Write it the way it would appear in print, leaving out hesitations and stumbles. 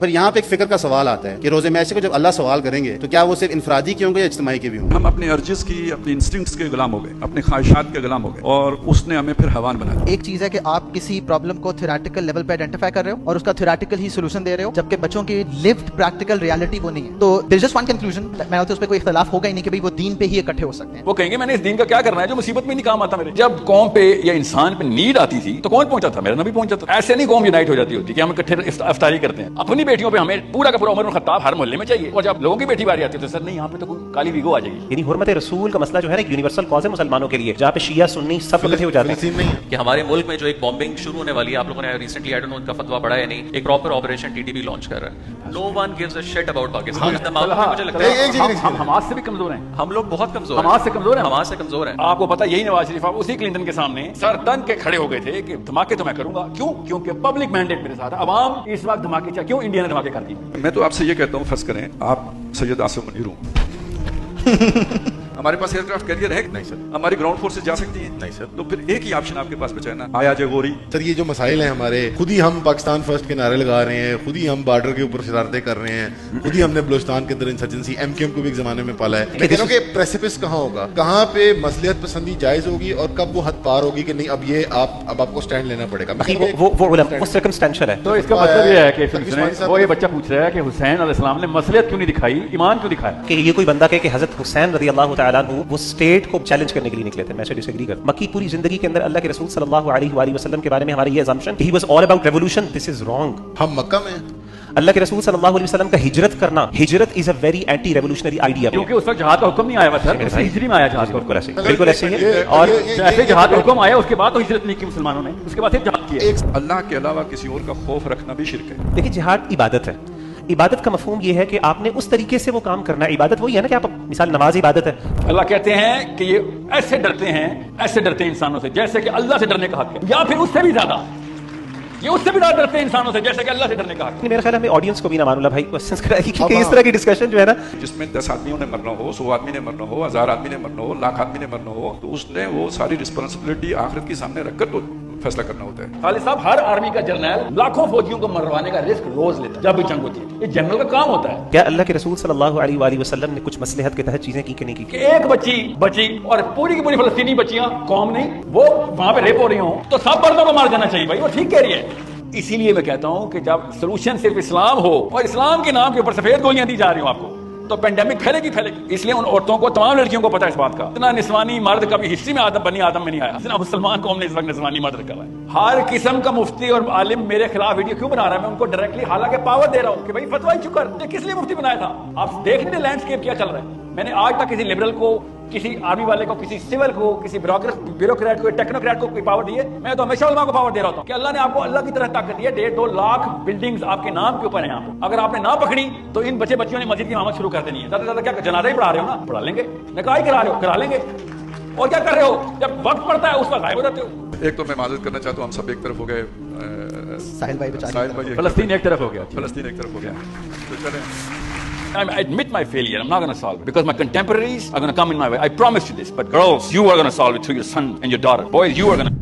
پھر یہاں پہ ایک فکر کا سوال آتا ہے کہ روز معاشرے کو جب اللہ سوال کریں گے تو کیا وہ صرف انفرادی کے ہوں گے یا اجتماعی کے بھی ہوں گے؟ ہم اپنے ارجز کی، اپنے انسٹنکٹس کے غلام ہو گئے، اپنے خواہشات کے غلام ہو گئے، اور اس نے ہمیں پھر حیوان بنا دیا۔ ایک چیز ہے کہ آپ کسی پرابلم کو تھیوریٹیکل لیول پہ آئیڈینٹیفائی کر رہے ہو اور اس کا تھیوریٹیکل ہی سولوشن دے رہے ہو، جبکہ بچوں کی لیوڈ پریکٹیکل ریالٹی وہ نہیں ہے۔ تو دیر از جسٹ ون کنکلوژن، میں اس پہ کوئی اختلاف ہوگا ہی نہیں کہ بھائی وہ دین پہ ہی اکٹھے ہو سکتے ہیں۔ وہ کہیں گے میں نے اس دین کا کیا کرنا ہے جو مصیبت میں نہیں کام آتا میرے۔ جب قوم پہ یا انسان پہ نیڈ آتی تھی تو کون پہنچا تھا؟ میرا نبی پہنچا تھا۔ ایسے نہیں قوم یونائٹ ہو جاتی ہوتی کہ ہم اکٹھے افطاری کرتے ہیں۔ اپنی بیٹیوں پہ ہمیں پورا کا پورا عمر خطاب ہر محلے میں چاہیے، اور جب لوگوں کی بیٹی باری آتی ہے تو سر نہیں، یہاں پہ تو کوئی کالی ویگو آ جائے گی۔ یعنی حرمت رسول کا مسئلہ جو ہے نا ایک یونیورسل کاز ہے مسلمانوں کے لیے، جہاں پہ شیعہ سنی سب اکٹھے ہو جاتے ہیں۔ کہ ہمارے ملک میں جو ایک بامبنگ شروع ہونے والی ہے، آپ لوگوں نے ریسنٹلی آئی ڈونٹ نو ان کا فتویٰ پڑھا ہے نہیں، ایک proper operation T T P launch کر رہا ہے۔ No one gives a shit about Pakistan. مجھے لگتا ہے ہم حماس سے بھی کمزور ہیں، ہم لوگ بہت کمزور ہیں، حماس سے کمزور ہیں، حماس سے کمزور ہیں۔ آپ کو پتا یہی نواز شریف آپ اسی کلنٹن کے سامنے سر تن کے کھڑے ہو گئے تھے کہ دھماکے تو میں کروں گا۔ کیوں؟ کیونکہ پبلک مینڈیٹ میرے ساتھ ہے۔ عوام اس وقت دھماکے چاہیے، کیوں انڈیا نے دھماکے کر دی؟ میں تو آپ سے یہ کہتا ہوں، فرض کریں آپ سید آصف منیر ہوں، ہمارے پاس ایئر کرافٹ کیریئر ہے؟ نہیں سر۔ ہماری گراؤنڈ فورسز جا سکتی ہیں؟ نہیں سر۔ تو پھر ایک ہی آپشن آپ کے پاس بچا ہے نا، آیا جے غوری۔ سر یہ جو مسائل ہیں ہمارے، خود ہی ہم پاکستان فرسٹ کے نعرے لگا رہے ہیں، خود ہی ہم بارڈر کے اوپر شرارتیں کر رہے ہیں، خود ہی ہم نے بلوچستان کے اندر انسرجنسی ایم کیو ایم کو بھی ایک زمانے میں پالا ہے۔ میں کہہ رہا ہوں کہ پریسیپس کہاں ہوگا، کہاں پہ مصلحت پسندی جائز ہوگی اور کب وہ حد پار ہوگی کہ نہیں اب یہ اب آپ کو سٹینڈ لینا پڑے گا۔ وہ سرکمسٹینشل ہے۔ تو اس کا مطلب یہ ہے کہ وہ یہ بچہ پوچھ رہا ہے کہ حسین علیہ السلام نے مصلحت کیوں نہیں دکھائی، ایمان کیوں دکھایا؟ کہ یہ کوئی بندہ کہے کہ حضرت حسین رضی اللہ تعالیٰ عنہ وہ اسٹیٹ کو چیلنج کرنے کے لیے نکلے تھے، میں سے ڈس ایگری کرتا ہوں۔ مکی پوری زندگی کے اندر اللہ کے رسول صلی اللہ علیہ وآلہ وسلم کے بارے میں ہماری یہ assumption کہ he was all about revolution, this is wrong۔ ہم مکہ میں اللہ کے رسول صلی اللہ علیہ وسلم کا ہجرت کرنا، ہجرت is a very anti revolutionary idea, کیونکہ اس وقت جہاد کا حکم نہیں آیا ہوا تھا، ہجری میں آیا جہاد کا بالکل ایسے بالکل ایسے ہی ہے۔ اور جیسے جہاد کا حکم آیا اس کے بعد تو ہجرت نہیں کی مسلمانوں نے، اس کے بعد پھر جہاد کیا۔ اللہ کے علاوہ کسی اور کا خوف رکھنا بھی شرک ہے۔ دیکھیں جہاد عبادت ہے، عبادت کا مفہوم یہ ہے کہ آپ نے اس طریقے سے وہ کام کرنا ہے۔ عبادت وہی ہے نا کہ آپ مثال نماز عبادت ہے۔ اللہ کہتے ہیں کہ یہ ایسے ڈرتے ہیں انسانوں سے جیسے کہ اللہ سے ڈرنے کا حق ہے، یا پھر اس سے بھی زیادہ، یہ اس سے بھی زیادہ ڈرتے ہیں انسانوں سے جیسے کہ اللہ سے ڈرنے کا حق ہے۔ میرا خیال ہے ہمیں آڈینس کو بھی نا مان اللہ بھائی کوسچنز کرائے کہ اس طرح کی ڈسکشن جو ہے نا، جس میں 10 آدمیوں نے مرنا ہو، 100 آدمی نے مرنا ہو، 1000 آدمی نے مرنا ہو، لاکھ آدمی نے مرنا ہو، تو اس نے وہ ساری رسپانسبلٹی آخرت کے سامنے رکھ کر تو فیصلہ کرنا ہوتا ہے۔ خالد صاحب، ہر آرمی کا جرنیل لاکھوں فوجیوں کو مروانے کا رسک روز لیتا ہے جب بھی جنگ ہوتی ہے، یہ جنرل کا کام ہوتا ہے۔ کیا اللہ کے رسول صلی اللہ علیہ وآلہ وسلم نے کچھ مصلحت کے تحت چیزیں کی کہ نہیں کی؟ کہ ایک بچی بچی اور پوری کی پوری فلسطینی بچیاں قوم نہیں وہ وہاں پہ ریپ ہو رہی ہوں تو سب مردوں کو مار دینا چاہیے، بھائی وہ ٹھیک کہہ رہی ہے۔ اسی لیے میں کہتا ہوں کہ جب سولوشن صرف اسلام ہو اور اسلام کے نام کے اوپر سفید گولیاں دی جا رہی ہوں آپ کو، تو پینڈیمک پھیلے گی۔ اس لیے ان عورتوں کو، تمام لڑکیوں کو پتا ہے اس بات کا، اتنا نسوانی مرد کبھی ہسٹری میں بنی آدم میں نہیں آیا، اتنا مسلمان قوم نے اس وقت نسوانی مرد رکھا ہے۔ ہر قسم کا مفتی اور عالم میرے خلاف ویڈیو کیوں بنا رہا ہے؟ میں ان کو ڈائریکٹلی حالانکہ پاور دے رہا ہوں کہ بھائی فتویٰ ہی چکر، یہ کس لیے مفتی بنایا تھا؟ آپ دیکھ لیں لینڈسکیپ کیا چل رہا ہے۔ میں نے آج تک کسی لبرل کو، کسی آرمی والے کو، کسی سول کو، کسی بیوروکریٹ کو، ٹیکنوکریٹ کو کوئی پاور دی ہے؟ میں تو ہمیشہ علماء کو پاور دے رہا ہوتا ہوں کہ اللہ نے آپ کو اللہ کی طرح طاقت دی ہے، 1.5-2 لاکھ بلڈنگز آپ کے نام کے اوپر ہیں یہاں پہ، اگر آپ نے نہ پکڑی تو ان بچیوں نے مسجد کی امامت شروع کر دینی ہے۔ زیادہ سے زیادہ کیا جنازہ ہی پڑھا رہے ہو نا، پڑھا لیں گے، نکاح ہی کرا رہے ہو کرا لیں گے، اور کیا کر رہے ہو؟ جب وقت پڑتا ہے اس وقت غائب ہو جاتے ہو۔ ایک تو میں معذرت کرنا چاہتا ہوں، ہم سب ایک طرف ہو گئے، ساحل بھائی فلسطین ایک طرف ہو گیا، فلسطین ایک طرف ہو گیا، تو چلیں I admit my failure. I'm not going to solve it because my contemporaries are going to come in my way. I promise you this. But girls, you are going to solve it through your son and your daughter. Boys, you are going to